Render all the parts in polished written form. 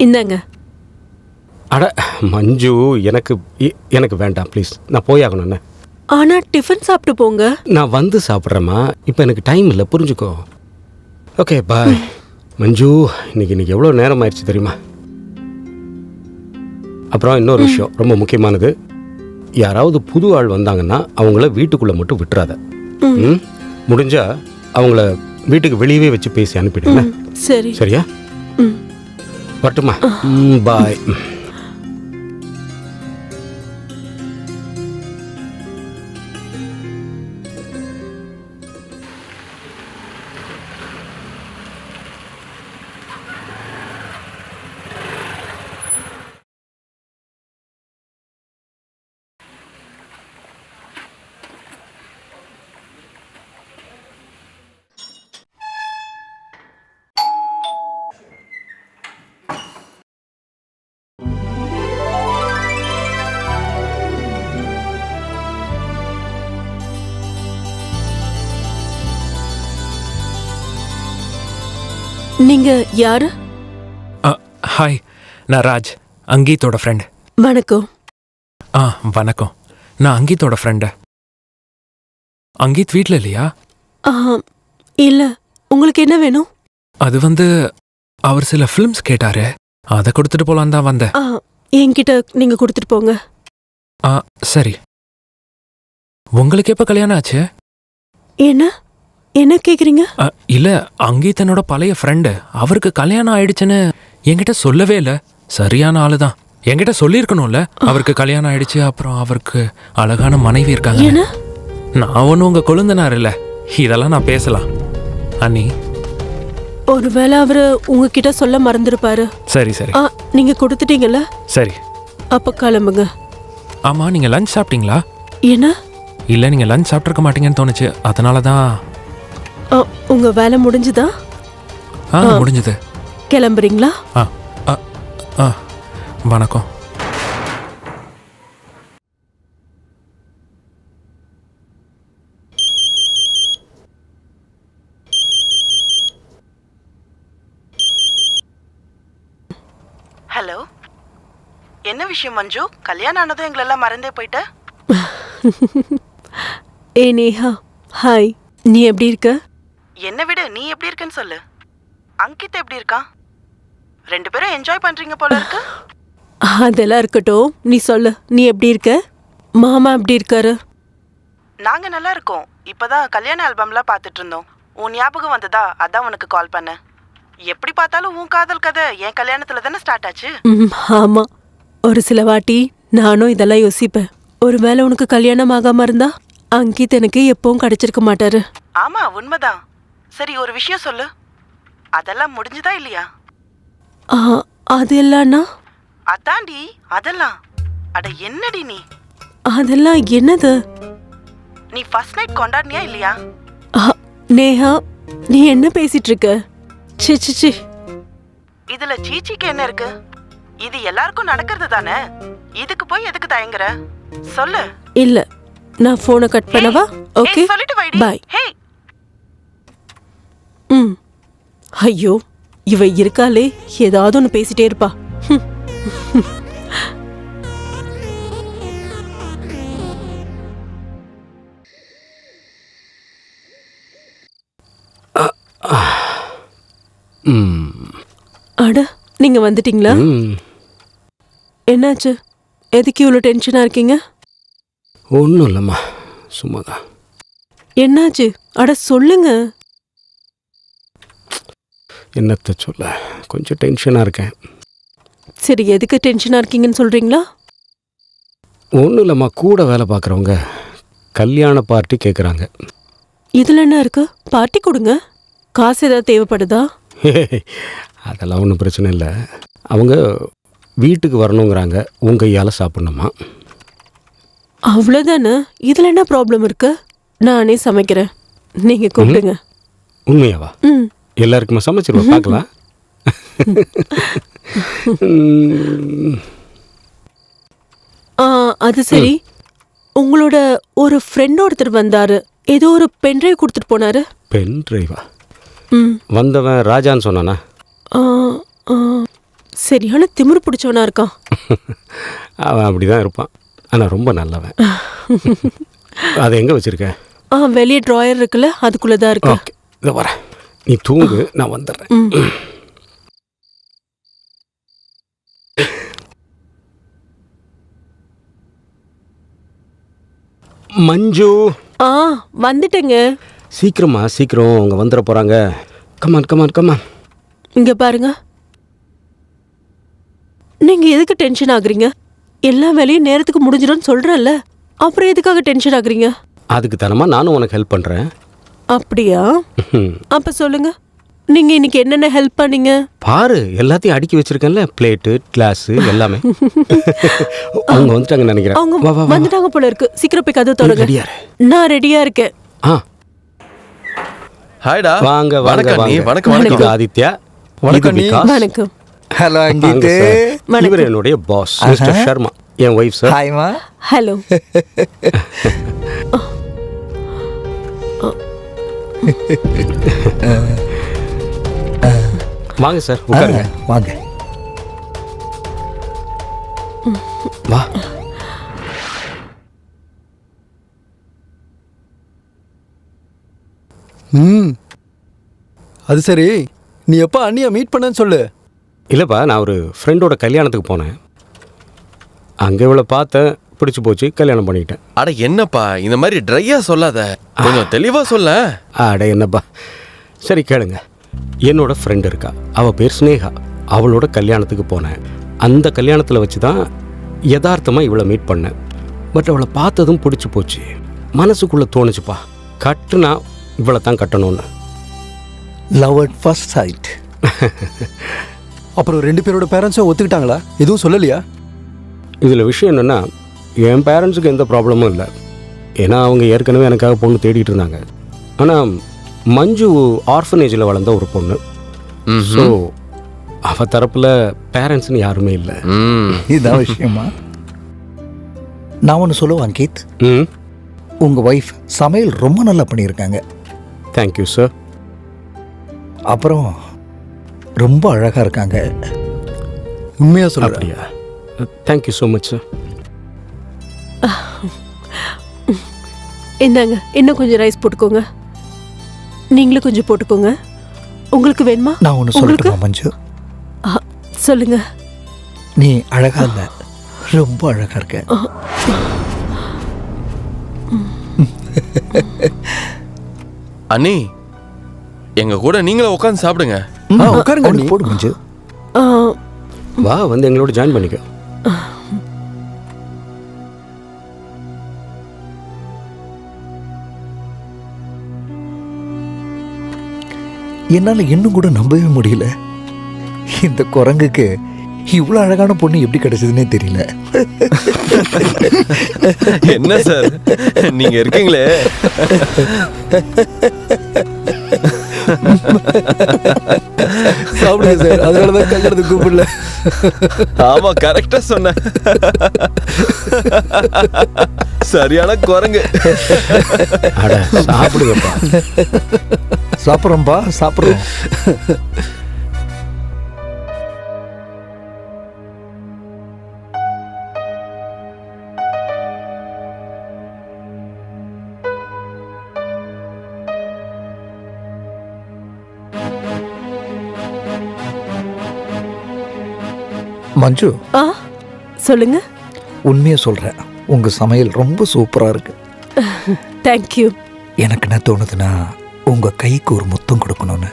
இந்தாங்க. அட மஞ்சு, எனக்கு வேண்டாம் ப்ளீஸ். நான் போயாகணும்ண்ணே. ஆனா டிஃபன் சாப்பிட்டு போங்க. நான் வந்து சாப்பிட்றேம்மா. இப்போ எனக்கு டைம் இல்லை, புரிஞ்சுக்கோ. Okay bye. மஞ்சு, இன்னைக்கு எவ்வளோ நேரம் ஆயிடுச்சு தெரியுமா? அப்புறம் இன்னொரு விஷயம் ரொம்ப முக்கியமானது. யாராவது புது ஆள் வந்தாங்கன்னா அவங்கள வீட்டுக்குள்ளே மட்டும் விட்டுறாத. முடிஞ்சா அவங்கள வீட்டுக்கு வெளியவே வச்சு பேசி அனுப்பிடுங்க. சரி. சரியா? வரட்டுமா? பாய். நீங்க யாரு? ஹாய், நான் ராஜ், அங்கீத்தோட ஃப்ரெண்ட். வணக்கம். வணக்கம். நான் அங்கீத்தோட ஃப்ரெண்டு. அங்கீத் வீட்டில் இல்லையா? இல்ல. உங்களுக்கு என்ன வேணும்? அது அவர் சில ஃபிலிம்ஸ் கேட்டாரு, அதை கொடுத்துட்டு போலான்னு தான் வந்தேன். என்கிட்ட நீங்க கொடுத்துட்டு போங்க. சரி. உங்களுக்கு எப்போ கல்யாணம் ஆச்சு? என்ன கேக்குறீங்க? இல்ல, அங்கீத் என்னோட பழைய ஃப்ரெண்டு. அவருக்கு கல்யாணம் ஆயிடுச்சுன்னு என்கிட்ட சொல்லவே இல்லை. சரியான ஆளு தான். என்கிட்ட சொல்லியிருக்கணும்ல, அவருக்கு கல்யாணம் ஆயிடுச்சு, அப்புறம் அவருக்கு அழகான மனைவி இருக்காங்க. நான் ஒன்றும் உங்க கொழுந்தனார் இல்லை, இதெல்லாம் நான் பேசலாம். அண்ணி, ஒருவேளை அவரு உங்ககிட்ட சொல்ல மறந்துருப்பாரு. சரி சரி. நீங்க கொடுத்துட்டீங்கல்ல? சரி. அப்ப கிளம்புங்க. ஆமா, நீங்க லஞ்ச் சாப்பிட்டீங்களா? என்ன? இல்ல, நீங்க லஞ்ச் சாப்பிட்ருக்க மாட்டீங்கன்னு தோணுச்சு, அதனால தான். உங்க வேலை முடிஞ்சுதா? முடிஞ்சது. கிளம்புறீங்களா? வணக்கம். ஹலோ, என்ன விஷயம் மஞ்சு? கல்யாணம் ஆனதும் எங்களெல்லாம் மறந்தே போயிட்ட? நேஹா, ஹாய். நீ எப்படி இருக்க? என்னை விட நீ எப்படி இருக்கன்னு சொல்லு. அங்கித் எப்படி இருக்கான்? 2 பேரும் என்ஜாய் பண்றீங்க போல இருக்கு. அதெல்லாம் இருக்கட்டும், நீ சொல்லு. நீ எப்படி இருக்க? மாமா எப்படி இருக்காரு? நாங்க நல்லா இருக்கோம். இப்பதான் கல்யாண ஆல்பம்லாம் பார்த்துட்டு இருந்தோம். உன் ஞாபகம் வந்ததா, அதான் உனக்கு கால் பண்ணேன். எப்படி பார்த்தாலும் உன் காதல் கதை என் கல்யாணத்துல தானே ஸ்டார்ட் ஆச்சு. ஆமா, ஒரு சில வாட்டி நானும் இதெல்லாம் யோசிப்பேன். ஒருவேளை உனக்கு கல்யாணம் ஆகாம இருந்தா அங்கித் எனக்கு எப்பவும் கிடைச்சிருக்க மாட்டாரு. ஆமா, உண்மைதான். சரி, ஒரு விஷயம் சொல்லு. அதெல்லாம் முடிஞ்சுதா இல்லையா? அது இல்லன்னா? அதாண்டி அதெல்லாம். அட என்னடி நீ? அதெல்லாம் என்னது? நீ ஃபர்ஸ்ட் நைட் கொண்டாடினியா இல்லையா? நேஹா, நீ என்ன பேசிட்டு இருக்க? சி. இதுல சீச்சிக்கு என்ன இருக்கு? இது எல்லாருக்கும் நடக்கிறது தானே. இதுக்கு போய் எதுக்கு தயங்குற? சொல்லு. இல்ல, நான் போனை கட் பண்ணவா? ஓகே, சொல்லிட்டு வைடி. பை. ஹே. ஐயோ, இவ இருக்காளே, ஏதாவது ஒன்று பேசிட்டே இருப்பா. அட, நீங்க வந்துட்டீங்களா? என்னாச்சு? எதுக்கு இவ்வளோ டென்ஷனா இருக்கீங்க? ஒன்றும் இல்லைம்மா, சும்மாதான். என்னாச்சு? அட சொல்லுங்க. என்னத்த சொல்ல, கொஞ்சம் டென்ஷனாக இருக்கேன். சரி, எதுக்கு டென்ஷனாக இருக்கீங்கன்னு சொல்கிறீங்களா? ஒன்றும் இல்லைம்மா, கூட வேலை பார்க்குறவங்க கல்யாண பார்ட்டி கேட்குறாங்க. இதில் என்ன இருக்கு? பார்ட்டி கொடுங்க. காசு ஏதாவது தேவைப்படுதா? அதெல்லாம் ஒன்றும் பிரச்சனை இல்லை. அவங்க வீட்டுக்கு வரணுங்கிறாங்க, உங்கள் கையால் சாப்பிட்ணுமா. அவ்வளோதானே, இதில் என்ன ப்ராப்ளம் இருக்கு? நானே சமைக்கிறேன், நீங்கள் கூப்பிடுங்க. உண்மையாவா? எல்லாருக்குமே சமைச்சிருவோம், பார்க்கலாம். அது சரி, உங்களோட ஒரு ஃப்ரெண்ட் ஒருத்தர் வந்தாரு, ஏதோ ஒரு பென்ட்ரைவ் கொடுத்துட்டு போனாரு. பென்ட்ரைவா? வந்தவன் ராஜான்னு சொன்னானா? சரியான திமிரு பிடிச்சவனா இருக்கான். அவன் அப்படி தான் இருப்பான். ஆனால் ரொம்ப நல்லவன். அதை எங்கே வச்சுருக்க? வெளியே ட்ராயர் இருக்குல்ல, அதுக்குள்ளே தான் இருக்கு. ஓகே, இதை வரேன். நீ தூங்கு, நான் வந்துடுறேன். மஞ்சு. வந்துட்டேங்க. சீக்கிரமா, சீக்கிரம் அவங்க வந்துட போகிறாங்க. Come on come on come on. இங்க பாருங்க, நீங்க எதுக்கு டென்ஷன் ஆகுறீங்க? எல்லா வேலையும் நேரத்துக்கு முடிஞ்சிடும்னு சொல்றேன்ல, அப்புறம் எதுக்காக டென்ஷன் ஆகுறீங்க? அதுக்கு தானமா நானும் உனக்கு ஹெல்ப் பண்ணுறேன். அப்படியா? அப்ப சொல்லுங்க, நீங்க இன்னைக்கு என்னென்ன ஹெல்ப் பண்ணீங்க? பாரு, எல்லாத்தையும் அடுக்கி வச்சிருக்கேன்ல, பிளேட்டு கிளாஸு எல்லாமே. அவங்க வந்துட்டாங்கன்னு நினைக்கிறேன். அவங்க வந்துட்டாங்க போல இருக்கு. சீக்கிரம் போய் கதவு திறங்க. நான் ரெடியா இருக்கேன். ஹாய்டா. வாங்க வாங்க வணக்கம் நீ. வாங்க. வணக்கம் வணக்கம். இது ஆதித்யா. வணக்கம் நீ. வணக்கம். ஹலோ அங்கிட்டு. இவர் என்னுடைய பாஸ் மிஸ்டர் சர்மா, என் ஒய்ஃப் சார். ஹாய்மா. ஹலோ. வாங்க சார், உட்காருங்க. வாங்க. வா. அது சரி, நீ எப்போ அண்ணியை மீட் பண்ணன்னு சொல்லு. இல்லைப்பா, நான் ஒரு ஃப்ரெண்டோட கல்யாணத்துக்கு போனேன். அங்கே இவளை பார்த்தேன், பிடிச்சி போச்சு, கல்யாணம் பண்ணிக்கிட்டேன். அட என்னப்பா இந்த மாதிரி ட்ரையா சொல்லாத, கொஞ்சம் தெளிவா சொல்ல. அட என்னப்பா, சரி கேளுங்க. என்னோட ஃப்ரெண்ட் இருக்கா, அவள் பேர் ஸ்னேகா. அவளோட கல்யாணத்துக்கு போனேன். அந்த கல்யாணத்தில் வச்சு தான் யதார்த்தமாக இவளை மீட் பண்ணேன். பட் அவளை பார்த்ததும் பிடிச்சி போச்சு. மனசுக்குள்ளே தோணுச்சுப்பா, கட்டுனா இவளை தான் கட்டணும்னு. Love at first sight. அப்புறம் 2 பேரோட பேரண்ட்ஸும் ஒத்துக்கிட்டாங்களா? எதுவும் சொல்லலையா? இதில் விஷயம் என்னென்னா, என் பேரண்ட்ஸுக்கு எந்த ப்ராப்ளமும் இல்லை. ஏன்னா அவங்க ஏற்கனவே எனக்காக பொண்ணு தேடிட்டு இருந்தாங்க. ஆனால் மஞ்சு ஆர்ஃபனேஜில் வளர்ந்த ஒரு பொண்ணு. ஸோ அவள் தரப்பில் பேரண்ட்ஸ்னு யாருமே இல்லை. இதுதான் விஷயமா? நான் ஒன்று சொல்லுவேன் அங்கித். உங்கள் ஒய்ஃப் சமையல் ரொம்ப நல்லா பண்ணியிருக்காங்க. Thank you sir. அப்புறம் ரொம்ப அழகாக இருக்காங்க. உண்மையாக சொல்ல. அப்படியா? Thank you so much sir. இந்தாங்க, இன்னும் கொஞ்சம் ரைஸ் போட்டுக்கோங்க. நீங்களும் கொஞ்சம் போட்டுக்கோங்க. உங்களுக்கு வேணுமா? நான் ஒன்று சொல்லட்டுமா மஞ்சு? சொல்லுங்க. நீ அழகா இல்லை, ரொம்ப அழகா இருக்க. அண்ணி, எங்க கூட நீங்களும் உட்காந்து சாப்பிடுங்க. உட்காருங்க. போடு மஞ்சு. வா, வந்து எங்களோட ஜாயின் பண்ணிக்க. என்னால் இன்னும் கூட நம்பவே முடியல. இந்த குரங்குக்கு இவ்வளோ அழகான பொண்ணு எப்படி கிடைச்சதுன்னே தெரியல. என்ன சார் நீங்க இருக்கீங்களே. சாப்பிடுங்க சார், அதனாலதான் கல்யாணத்துக்கு கூப்பிடல. ஆமா, கரெக்டா சொன்ன. சரியான குரங்கு. அட சாப்பிடுங்கப்பா. சாப்பிட்றோம்பா, சாப்பிட்றோம். மஞ்சு, சொல்லுங்க. உண்மையை சொல்கிறேன், உங்கள் சமையல் ரொம்ப சூப்பராக இருக்கு. தேங்க்யூ. எனக்கு என்ன தோணுதுன்னா, உங்கள் கைக்கு ஒரு முத்தம் கொடுக்கணும்னு.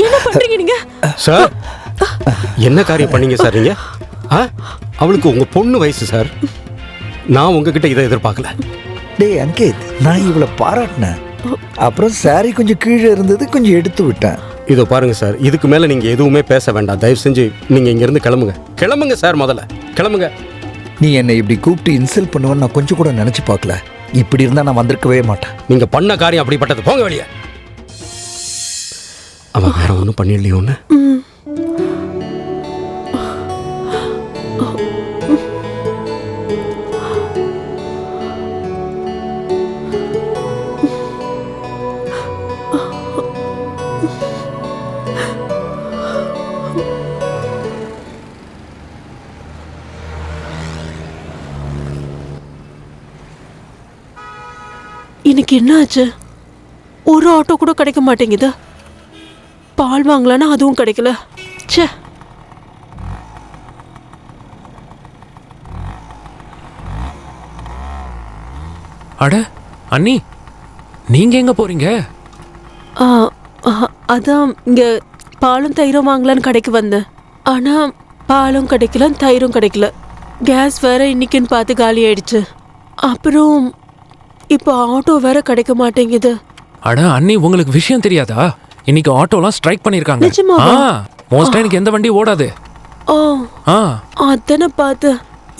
என்ன பண்றீங்க நீங்க? சார், என்ன காரியம் பண்ணீங்க சார் நீங்க? அவளுக்கு உங்க பொண்ணு வயசு சார். நான் உங்ககிட்ட இதை எதிர்பார்க்கல. டேய் அங்கித், நான் இவளை பாராட்டினேன். அப்புறம் சாரி கொஞ்சம் கீழே இருந்தது, கொஞ்சம் எடுத்து விட்டேன். இதோ பாருங்க சார், இதுக்கு மேல நீங்க எதுவுமே பேச வேண்டாம். தயவு செஞ்சு நீங்க இங்க இருந்து கிளம்புங்க. கிளம்புங்க சார், முதல்ல கிளம்புங்க. நீ என்னை இப்படி கூப்பிட்டு இன்சல்ட் பண்ணுவேன்னு நான் கொஞ்சம் கூட நினைச்சு பார்க்கல. இப்படி இருந்தா நான் வந்திருக்கவே மாட்டேன். நீங்க பண்ண காரியம் அப்படிப்பட்டது. போங்க வெளியே. அவன் வேற ஒன்றும் பண்ணிடலையே ஒன்று. இன்னைக்கு என்ன ஆச்சு? ஒரு ஆட்டோ கூட கிடைக்க மாட்டேங்குது. பால் வாங்கலான்னா அதுவும் கிடைக்கல. ச்சே. அட அண்ணி, நீங்க எங்க போறீங்க? ஆ, ஆ, அதான் இங்க பாலும் தயிரும் வாங்கலான்னு கடைக்கு வந்தேன். ஆனா பாலும் கிடைக்கல, தயிரும் கிடைக்கல. கேஸ் வேற இன்னைக்குன்னு பார்த்து காலி ஆயிடுச்சு. அப்புறம் இப்போ ஆட்டோ வேற கிடைக்க மாட்டேங்குது. அட அண்ணி, உங்களுக்கு விஷயம் தெரியாதா? இன்னைக்கு ஆட்டோலாம் ஸ்ட்ரைக் பண்ணிருக்காங்க. நிஜமாவா? மோஸ்டா எனக்கு எந்த வண்டி ஓடாது. ஓ, ஆ அதானே பார்த்து.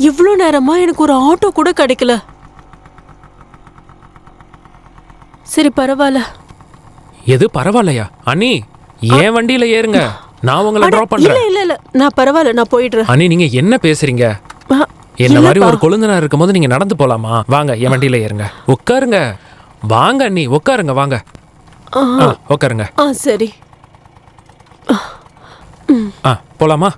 இவ்வளோ நேரமா எனக்கு ஒரு ஆட்டோ கூட கிடைக்கல. சரி பரவாயில்ல. எது பரவாயில்லையா? அண்ணி, ஏன் வண்டியில ஏறுங்க, நான் உங்களை டிராப் இல்ல பண்றேன். இல்ல இல்ல, நான் பரவாயில்ல, நான் போயிடுறேன். அண்ணி, நீங்க என்ன பேசுறீங்க? ஆ, என்ன மாதிரி இல்லப்பா. ஒரு கொழுந்தனா இருக்கும்போது நீங்க நடந்து போலாமா? வாங்க, என் வண்டியில ஏறுங்க, உட்காருங்க. வாங்க அண்ணி, உட்காருங்க, வாங்க. ஆ, உட்காருங்க. ஆ சரி. போலாமா?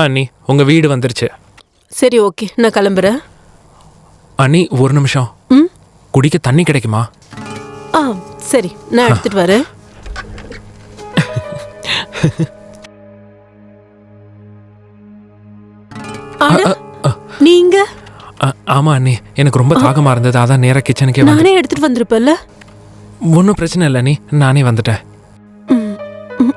அண்ணி, உங்க வீடு வந்துருச்சு. சரி ஓகே, நான் கிளம்புறேன். அண்ணி, ஒரு நிமிஷம். ம், குடிக்க தண்ணி கிடைக்குமா? ஆ சரி, நான் எடுத்துட்டு வரேன். அட, நீங்க? ஆமா அண்ணி, எனக்கு ரொம்ப தாகமா இருந்தது, அதான் நேரா கிச்சனுக்கே வந்து. நானே எடுத்துட்டு வந்திருப்பேன்ல. ஒன்றும் பிரச்சனை இல்லை அண்ணி, நானே வந்துட்டேன். ம், ம்.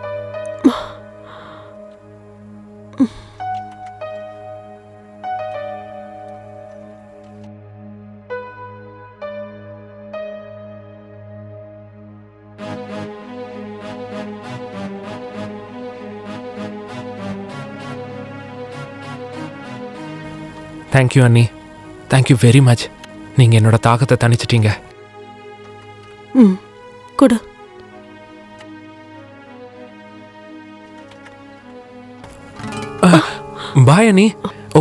தேங்க்யூ அண்ணி, தேங்க்யூ வெரி மச். நீங்கள் என்னோட தாகத்தை தணிச்சிட்டீங்க. ம், கொடு. பாய் அண்ணி.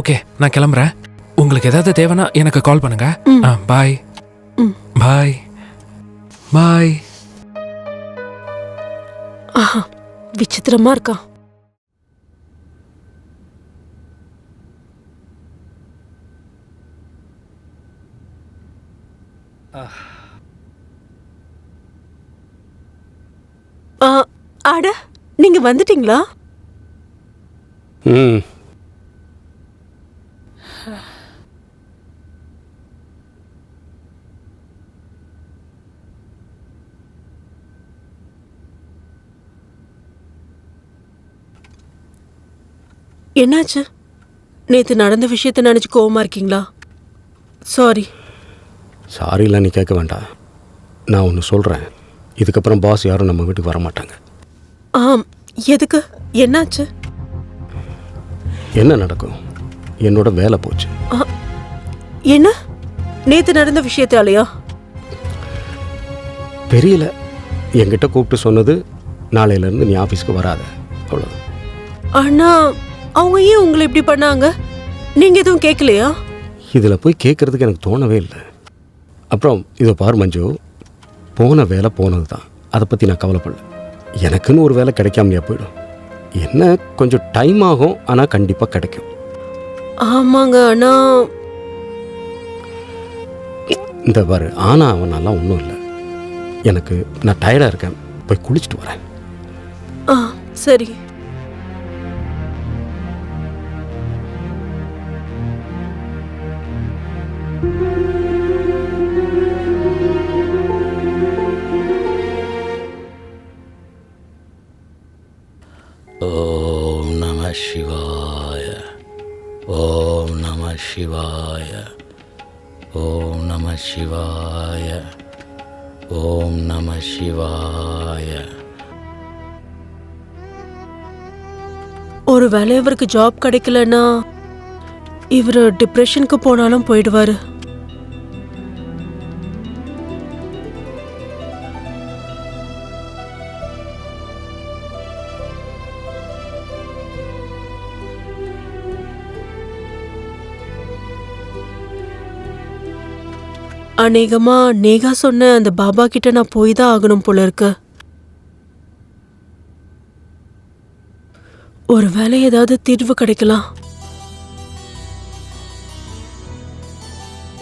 ஓகே, நான் கிளம்புறேன். உங்களுக்கு ஏதாவது தேவைன்னா எனக்கு கால் பண்ணுங்க. பாய். ம். பாய் பாய். ஆஹா, விசித்திரமா இருக்கான். அட, நீங்க வந்துட்டீங்களா? ம். என்னாச்சு? நேத்து நடந்த விஷயத்தை நினைச்சு கோவமா இருக்கீங்களா? சாரி. சாரிலாம் நீ கேட்க வேண்டாம். நான் ஒன்று சொல்கிறேன். இதுக்கப்புறம் பாஸ் யாரும் நம்ம வீட்டுக்கு வர மாட்டாங்க. ஆம், எதுக்கு? என்னாச்சு? என்ன நடக்கும்? என்னோட வேலை போச்சு. என்ன? நேத்து நடந்த விஷயத்தாலையா? தெரியல. என்கிட்ட கூப்பிட்டு சொன்னது நாளையிலேருந்து நீ ஆஃபீஸ்க்கு வராத, அவ்வளோ. ஆனா அவங்க ஏன் உங்களை இப்படி பண்ணாங்க? நீங்க எதுவும் கேட்கலையா? இதில் போய் கேட்குறதுக்கு எனக்கு தோணவே இல்லை. அப்புறம் இதை பார் மஞ்சு, போன வேலை போனது தான், அதை பற்றி நான் கவலைப்படல. எனக்குன்னு ஒரு வேலை கிடைக்காமையா போயிடும். என்ன கொஞ்சம் டைம் ஆகும், ஆனால் கண்டிப்பாக கிடைக்கும். ஆமாங்க, ஆனா இந்த பாரு, ஆனால் அவனாலாம் ஒன்றும் இல்லை. எனக்கு நான் டயர்டாக இருக்கேன், போய் குளிச்சுட்டு வரேன். ஆ சரி. ஓம் நம சிவாய. ஓம் நம சிவாய. ஓம் நம சிவாய. ஓம் நம சிவாய. ஒரு வேளை இவருக்கு ஜாப் கிடைக்கலன்னா இவர் டிப்ரெஷனுக்கு போனாலும் போயிடுவாரு. அநேகமா நேகா சொன்ன அந்த பாபா கிட்ட நான் போய் தான் ஆகணும் போல இருக்கு. ஒருவேளை ஏதாவது தீர்வு கிடைக்கலாம்.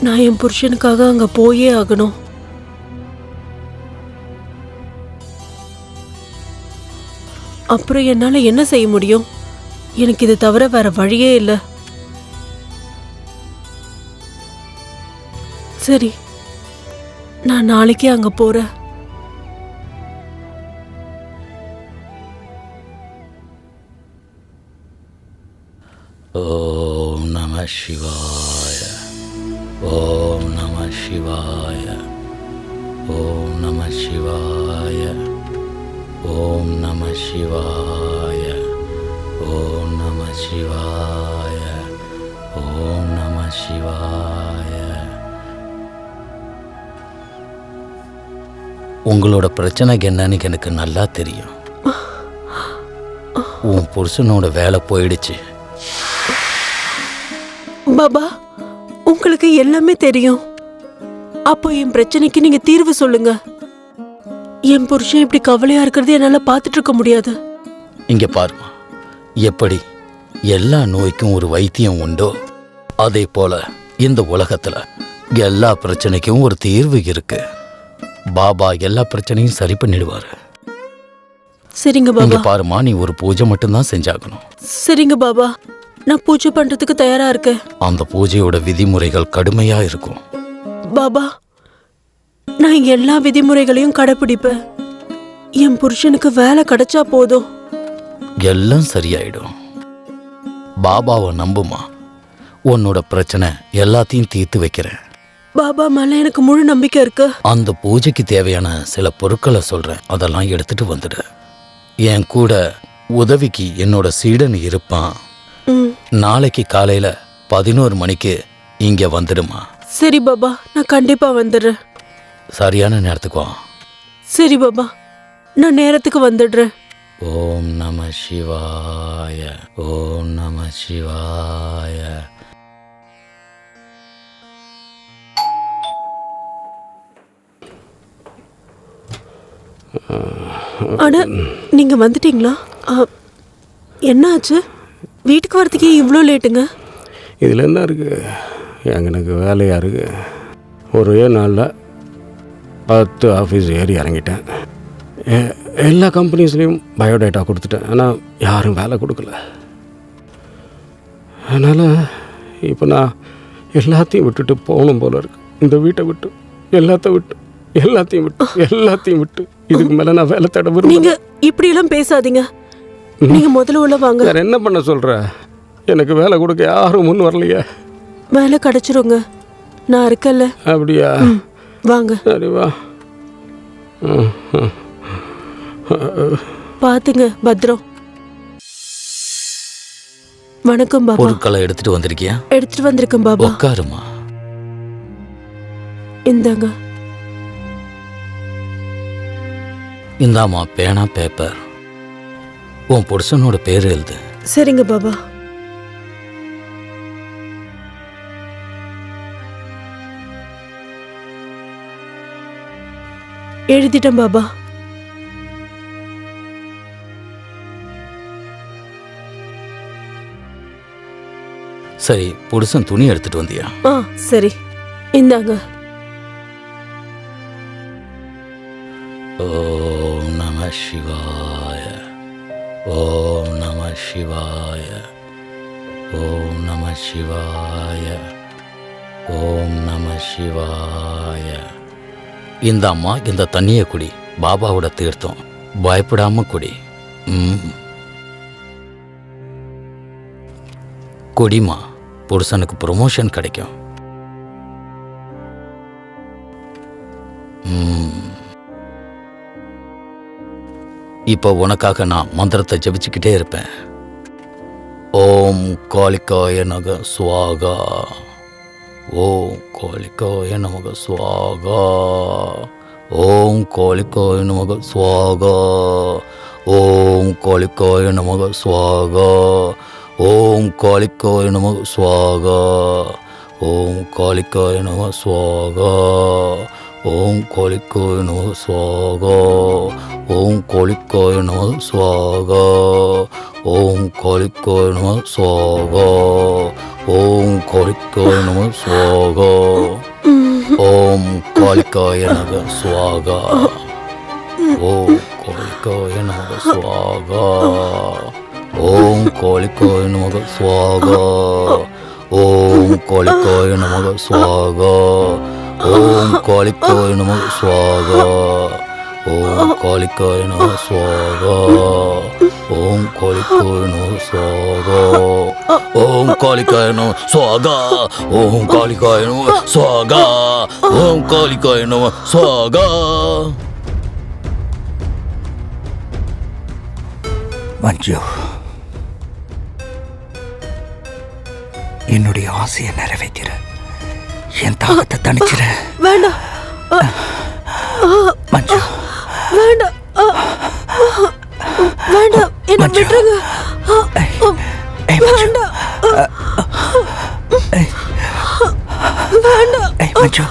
நான் என் புருஷனுக்காக அங்க போயே ஆகணும். அப்புறம் என்னால என்ன செய்ய முடியும்? எனக்கு இது தவிர வேற வழியே இல்லை. சரி, நான் நாளைக்கே அங்க போறேன். ஓம் நம சிவாய. ஓம் நம சிவாய. ஓம் நம சிவாய. ஓம் நம சிவாய. ஓம் நம சிவாய. ஓம் நம சிவாய. உங்களோட பிரச்சனைக்கு என்னன்னு எனக்கு நல்லா தெரியும். உன் புருஷனோட வேலை போயிடுச்சு. பாபா, உங்களுக்கு எல்லாமே தெரியும். அப்போ என் பிரச்சனைக்கு நீங்க தீர்வு சொல்லுங்க. என் புருஷன் இப்படி கவலையா இருக்கிறது என்னால பார்த்துட்டு இருக்க முடியாது. இங்க பாருமா, எப்படி எல்லா நோய்க்கும் ஒரு வைத்தியம் உண்டோ அதே போல இந்த உலகத்துல எல்லா பிரச்சனைக்கும் ஒரு தீர்வு இருக்கு. பாபா எல்லா பிரச்சனையும் சரி பண்ணிடுவாரு. சரிங்க இங்க பாபா. பாருமா, நீ ஒரு பூஜை மட்டும்தான் செஞ்சாகணும். சரிங்க பாபா, நான் பூஜை பண்றதுக்கு தயாரா இருக்கேன். அந்த பூஜையோட விதிமுறைகள் கடுமையா இருக்கும். பாபா, நான் எல்லா விதிமுறைகளையும் கடைபிடிப்பேன். என் புருஷனுக்கு வேலை கிடைச்சா போதும். எல்லாம் சரியாயிடும். பாபாவை நம்புமா, உன்னோட பிரச்சனை எல்லாத்தையும் தீர்த்து வைக்கிறேன். பாபா மேல எனக்கு முழு நம்பிக்கை இருக்கு. அந்த பூஜைக்கு தேவையான சில பொருட்களை சொல்றேன், அதெல்லாம் எடுத்துட்டு வந்துடு. என் கூட உதவிக்கு என்னோட சீடன் இருப்பான். நாளைக்கு காலையில 11 மணிக்கு இங்க வந்துடுமா. சரி பாபா, நான் கண்டிப்பா வந்துடுறேன். சரியான நேரத்துக்கு வா. சரி பாபா, நான் நேரத்துக்கு வந்துடுறேன். ஓம் நம சிவாய. ஓம் நம சிவாய. அட, நீங்க வந்துட்டீங்களா? என்ன ஆச்சு? வீட்டுக்கு வரதுக்கே இவ்வளோ லேட்டுங்க? இதில் என்ன இருக்குது? எனக்கு வேலையாக இருக்குது. ஒரே நாளில் 10 ஆஃபீஸ் ஏறி இறங்கிட்டேன். எல்லா கம்பெனிஸ்லேயும் பயோடேட்டா கொடுத்துட்டேன். ஆனால் யாரும் வேலை கொடுக்கல. அதனால் இப்போ நான் எல்லாத்தையும் விட்டுட்டு போகணும் போல இருக்கு. இந்த வீட்டை விட்டு, எல்லாத்தையும் விட்டு இதுக்கு மேலே நான் வேலை தேட விரும்பல. நீங்க இப்படி எல்லாம் பேசாதீங்க. நீங்க முதல்ல உள்ள வாங்க. வேற என்ன பண்ண சொல்ற? எனக்கு வேலை கொடுக்க யாரும் முன் வரலையா? வேலை கிடைச்சிருங்க, நான் இருக்கல. அப்படியா? வாங்க. சரி வா. பாத்துங்க, பத்ரம். வணக்கம் பாபா. பொருட்களை எடுத்துட்டு வந்திருக்கியா? எடுத்துட்டு வந்திருக்கேன் பாபா. உட்காருமா. இந்தாங்க. இந்தாமா பேனா பேப்பர். உன் புருஷனோட பேர் எழுது. சரிங்க பாபா. எழுதிட்டேன் பாபா. சரி, புருஷன் துணி எடுத்துட்டு வந்தியா? சரி, இந்தாங்க. ஓம் நம சிவாய. ஓம் நம சிவாய. ஓம் நம சிவாய. ஓம் நம சிவாய. இந்த அம்மா இந்த தண்ணியை குடி. பாபாவோட தீர்த்தம். பயப்படாம குடி. குடிமா, புருஷனுக்கு ப்ரொமோஷன் கிடைக்கும். இப்போ உனக்காக நான் மந்திரத்தை ஜபிச்சுக்கிட்டே இருப்பேன். ஓம் காளிகாய நக சுவாகா. ஓம் காளிகாய நமக சுவாகா. ஓம் காளிகாய நமக சுவாகா. ஓம் காளிகாய நமக சுவாகா. ஓம் காளிகாய நமக சுவாகா. ஓம் காளிக்காய நம ஸ்வாகா. ஓம் காளிக்காய நம ஸ்வாகா. ஓம் காளிக்காய நம ஸ்வாகா. ஓம் காளிக்காய நம ஸ்வாகா. ஓம் காளிக்காய நம ஸ்வாகா. ஓம் காளிக்காய நம ஸ்வாகா. ஓம் காளிக்காய நம ஸ்வாகா. ஓம் காளிக்காய நம ஸ்வாகா. ஓம் காளிக்காய நம ஸ்வாகா. ஓம் காளிக்காய நம ஸ்வாகா. ஓம் காளிக்காய நம ஸ்வாகா. ஓம் காளிக்காய நம ஸ்வாகா. ஓம் காளிக்காய நம ஸ்வாகா. ஓம் காளிக்காய நம ஸ்வாகா. ஓம் காளிக்காய நம ஸ்வாகா. மஞ்சு, என்னுடைய ஆசையை நிறைவேற்றிற, என் தாகத்தை தணிச்சிட. வேண்டாம் மஞ்சு, வேண்டாம் வேண்டாம், என்ன மஞ்சு. விட்டுருங்க. ஏய் மஞ்சு. வேண்டாம் ஏய். வேண்டாம். ஏய் மஞ்சு.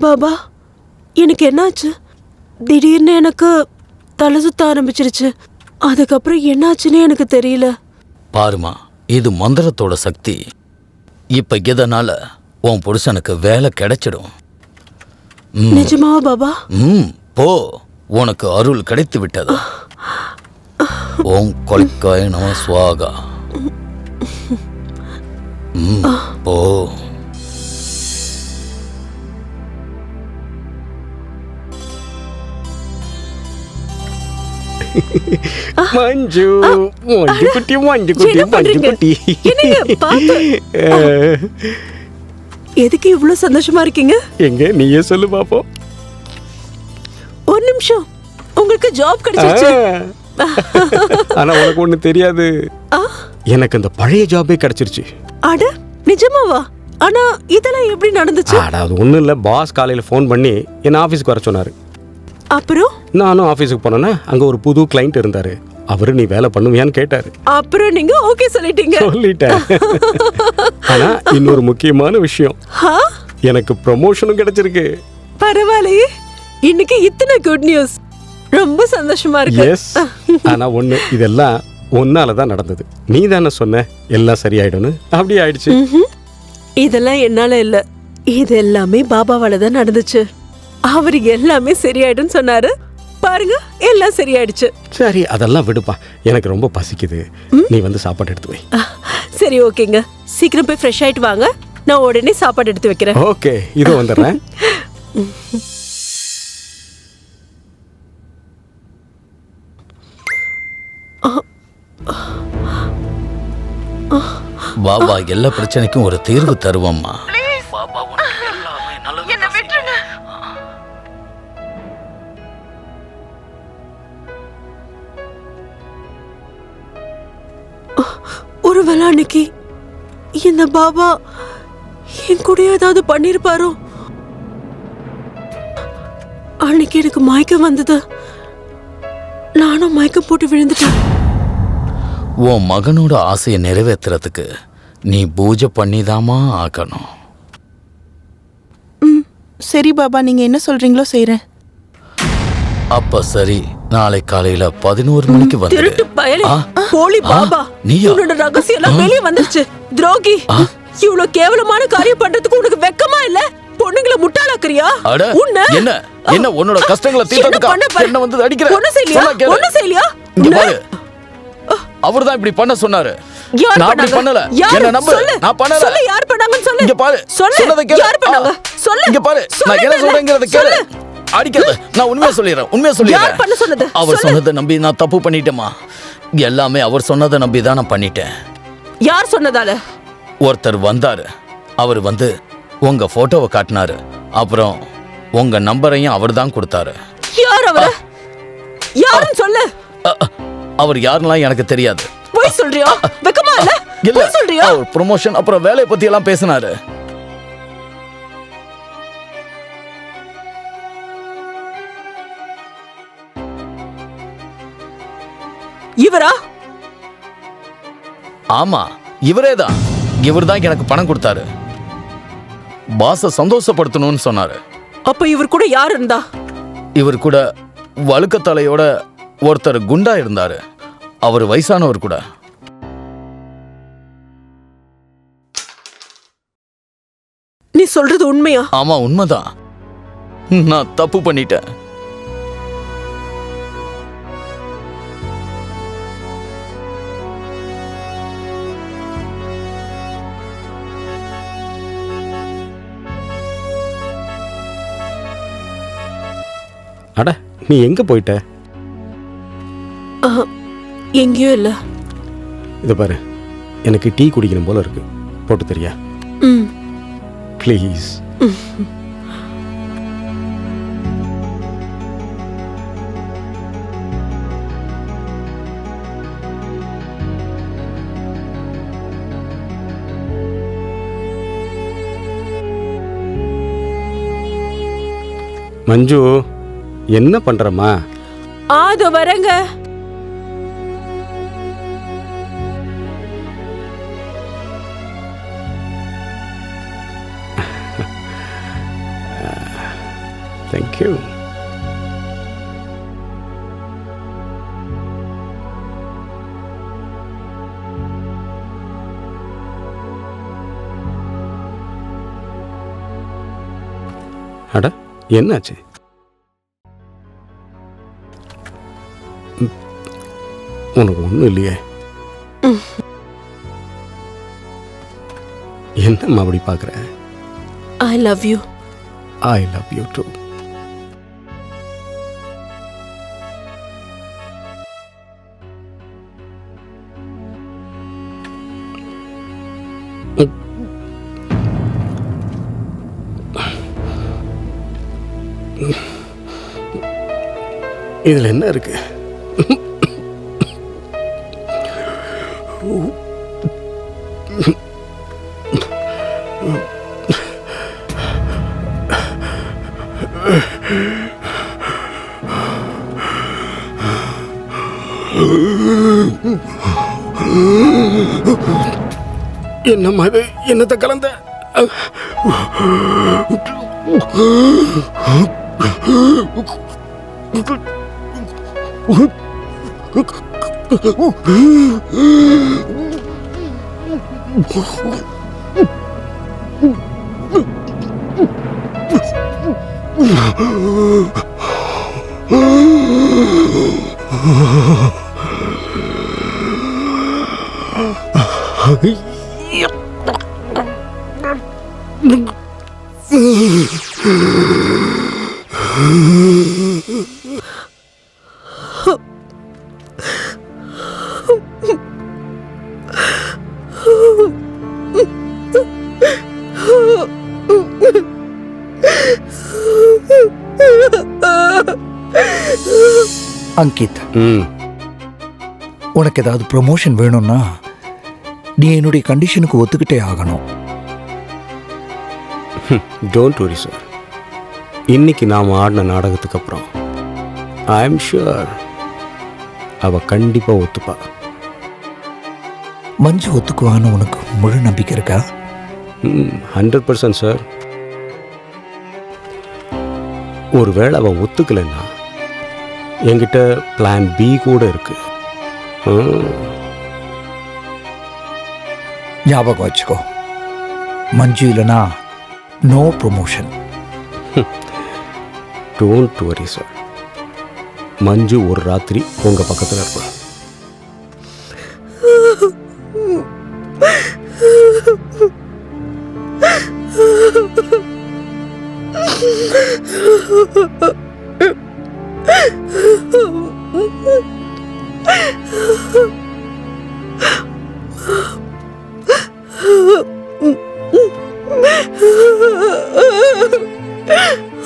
பாபா, எனக்கு என்னாச்சு? திடீர்னு எனக்கு தலை சுத்த ஆரம்பிச்சிருச்சு. அதுக்கப்புறம் என்னாச்சுன்னு எனக்கு தெரியல. பாருமா, இது மந்திரத்தோட சக்தி. இப்ப இதனால உன் புருஷனுக்கு வேலை கிடைச்சிடும். நிஜமாவா பாபா? போ, உனக்கு அருள் கிடைத்து விட்டது. ஓம் காளிக்காய நம ஸ்வாகா. போ. மஞ்சு, மஞ்சு குட்டி, மஞ்சு குட்டி, என்ன மஞ்சு பண்றீங்க? குட்டி. என்னங்க பாத்து? எதுக்கு இவ்வளவு சந்தோஷமா இருக்கீங்க? எங்க நீயே சொல்லு பாப்போம். ஒரு நிமிஷம், உங்களுக்கு ஜாப் கிடைச்சிருச்சு. ஆனா உனக்கு ஒண்ணு தெரியாது, எனக்கு இந்த பழைய ஜாபே கிடைச்சிருச்சு. அட நிஜமாவா? ஆனா இதெல்லாம் எப்படி நடந்துச்சு? அட அது ஒண்ணும் இல்ல, பாஸ் காலையில ஃபோன் பண்ணி என்ன ஆபீஸ்க்கு வர சொன்னாரு. அப்புறம் நானும் ஆபீஸுக்கு போனேன்னா அங்க ஒரு புது கிளைண்ட் இருந்தாரு. அவரு நீ வேலை பண்ணுவியான்னு கேட்டாரு. அப்புறம் நீங்க ஓகே சொல்லிட்டீங்க. சொல்லிட்டேன். ஆனா இன்னொரு முக்கியமான விஷயம், ஹா? எனக்கு ப்ரமோஷனும் கிடைச்சிருக்கு. பரவாயில்லையே, இன்னைக்கு இத்தனை குட் நியூஸ். ரொம்ப சந்தோஷமா இருக்கு. எஸ். ஆனா ஒண்ணு, இதெல்லாம் ஒன்னால தான் நடந்தது. நீ தானே சொன்ன எல்லாம் சரியாயிடும்னு. அப்படியே ஆயிடுச்சு. இதெல்லாம் என்னால இல்ல, இது எல்லாமே பாபாவால தான் நடந்துச்சு. அவரு எல்லாமே சரியாயிடும்னு சொன்னாரு. பாருங்க, எல்லாம் சரியாயிடுச்சு. சரி, அதெல்லாம் விடுப்பா. எனக்கு ரொம்ப பசிக்குது. நீ வந்து சாப்பாடு எடுத்து வை. சரி ஓகேங்க, சீக்கிரம் போய் ஃப்ரெஷ் ஆயிட்டு வாங்க. நான் உடனே சாப்பாடு எடுத்து வைக்கிறேன். ஓகே, இதோ வந்துடுறேன். பாபா எல்லா பிரச்சனைக்கும் ஒரு தீர்வு தருவம்மா. பாபா என்ன விட்டுருங்க. ஒருவேளை அன்னைக்கு இந்த பாபா என் கூட ஏதாவது பண்ணிருப்பாரோ? அன்னைக்கு எனக்கு மயக்கம் வந்தது, நானும் மயக்கம் போட்டு விழுந்துட்டேன். உன் மகனோட ஆசையை நிறைவேற்றுறதுக்கு நீ பூஜை பண்ணிதாமா ஆக்கணும். சரி பாபா, நீங்க என்ன சொல்றீங்களோ செய்றேன். அப்ப சரி, நாளை காலையில 11 மணிக்கு வந்து திருட்டு பயலே, போலி பாபா, நீயா? உன்னோட ரகசியம் எல்லாம் வெளியே வந்துருச்சு. துரோகி, இவ்வளவு கேவலமான காரியம் பண்றதுக்கு உனக்கு வெக்கமா இல்ல? பொண்ணுங்களை முட்டாளாக்குறியா? என்ன என்ன உன்னோட கஷ்டங்களை தீர்த்ததுக்கு என்ன வந்து அடிக்கிற? ஒண்ணு செய்யலையா? இங்க பாரு, அவர்தான் இப்படி பண்ண சொன்னாரு. யார் நான் அப்படி பண்ணாங்க? பண்ணல. என்ன நம்பு, நான் பண்ணல. சொல்லு, யார் பண்ணாங்கன்னு சொல்லு. இங்க பாரு, சொல்லு, சொன்னதை கேளு. யார் பண்ணாங்க? சொல்லு. இங்க பாரு, நான் என்ன சொல்றேங்கறத கேளு. அடிக்காத, நான் உண்மையா சொல்லிடுறேன். யார் பண்ண சொன்னது? அவர் சொன்னதை நம்பி நான் தப்பு பண்ணிட்டேமா. எல்லாமே அவர் சொன்னதை நம்பி தான் நான் பண்ணிட்டேன். யார் சொன்னதால? ஒருத்தர் வந்தாரு. அவர் வந்து உங்க போட்டோவை காட்டினாரு. அப்புறம் உங்க நம்பரையும் அவர் தான் கொடுத்தாரு. யார் அவரு? யாருன்னு சொல்லு. அவர் யாருலாம் எனக்கு தெரியாது. போய் சொல்றியா? வெக்கமா இல்ல? இல்ல போய் சொல்றியா? அவர் ப்ரொமோஷன் அப்புறம் வேலையை பத்தி எல்லாம் பேசினாரு. இவரா? ஆமா, இவரேதான். இவர்தான் எனக்கு பணம் கொடுத்தாரு. பாஸ சந்தோஷப்படுத்தணும்னு சொன்னாரு. அப்ப இவர் கூட யார் இருந்தா? இவர் கூட வழுக்கத்தலையோட ஒருத்தர் குண்டா இருந்தாரு. அவர் வயசானவர் கூட. நீ சொல்றது உண்மையா? ஆமா, உண்மைதான். நான் தப்பு பண்ணிட்டேன். அட, நீ எங்கே போயிட்ட? எங்கேயும் இல்ல. இதை பாரு, எனக்கு டீ குடிக்கணும் போல இருக்கு. போட்டு தெரியா? ப்ளீஸ். மஞ்சு, என்ன பண்றமா? அதோ வரங்க. தேங்க்யூ. அட, என்னாச்சு? உனக்கு ஒன்றும் இல்லையே? என்னம்மா அப்படி பார்க்குற? I love you. I love you too. இதில் என்ன இருக்கு? என்னம்மா இது? என்னத்தை கலந்த? அங்கித், உனக்கு ஏதாவது ப்ரொமோஷன் வேணும்னா நீ என்னுடைய கண்டிஷனுக்கு ஒத்துக்கிட்டே ஆகணும். Don't worry sir. இன்னைக்கு நாம் ஆடின நாடகத்துக்கு அப்புறம் ஐ எம் ஷுர் அவ கண்டிப்பா ஒத்துப்பா. மஞ்சு ஒத்துக்குவான்னு உனக்கு முழு நம்பிக்கை இருக்கா? 100% சார். ஒருவேளை அவ ஒத்துக்கலைன்னா என்கிட்ட பிளான் பி கூட இருக்கு. ஞாபகம் வச்சுக்கோ, மஞ்சு இல்லைனா no promotion. Don't worry sir. Manju ஒரு ராத்திரி உங்க பக்கத்தில் இருப்பா.